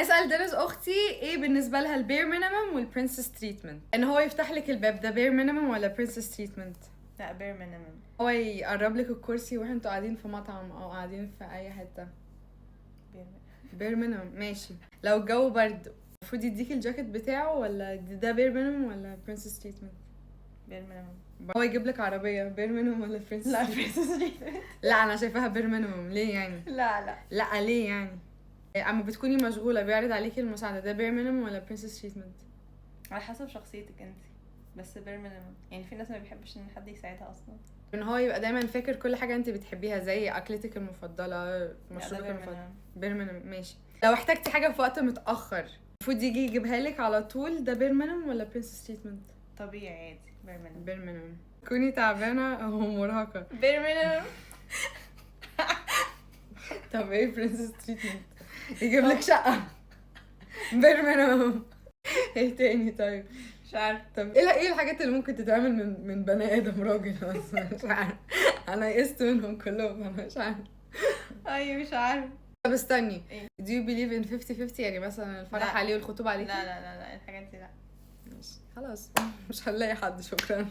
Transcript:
اسال دنيس اختي ايه بالنسبه لها البير مينيمم والبرنسس تريتمنت، ان هو يفتح لك الباب ده بير مينيمم ولا برنسس تريتمنت؟ لا بير مينيمم. هو يقرب لك الكرسي وانتوا قاعدين في مطعم او قاعدين في اي حته. بير مينيمم ماشي. لو الجو برد المفروض يديك الجاكيت بتاعه ولا ده بير مينيمم ولا برنسس تريتمنت؟ بير مينيمم. هو يجيب لك عربيه بير مينيمم ولا برنسس؟ لا برنسس تريتمنت. لا انا شايفاها بير مينيمم. ليه يعني؟ لا ليه يعني؟ اما بتكوني مشغوله بيعرض عليكي المساعده، ده بير مينيمم ولا برنسس تريتمنت؟ على حسب شخصيتك انت، بس بير مينيمم. يعني في ناس ما بيحبش ان حد يساعدها اصلا. ان هو يبقى دايما فاكر كل حاجه انت بتحبيها زي اكلتك المفضله، مشروبك المفضل. بير مينيمم ماشي. لو احتجتي حاجه في وقت متاخر المفروض يجي يجيبها لك على طول، ده بير مينيمم ولا برنسس تريتمنت؟ طبيعي عادي بير مينيمم. بير مينيمم. كوني تعبانه او مرهقه بير مينيمم. طب ايه برنسس تريتمنت؟ يجيب لك شقه بير مينيمم. ايه تاني طيب؟ مش عارف. طب ايه الحاجات اللي ممكن تتعمل من بني ادم راجل اصلا؟ مش عارف. انا قست منهم كلهم، انا مش عارف. ايوه مش عارف. طب استني، ايه؟ do you believe in 50-50؟ يعني مثلا الفرح لا. عليه والخطوبة عليكي؟ لا الحاجات دي لا. ماشي خلاص. مش هنلاقي حد، شكرا.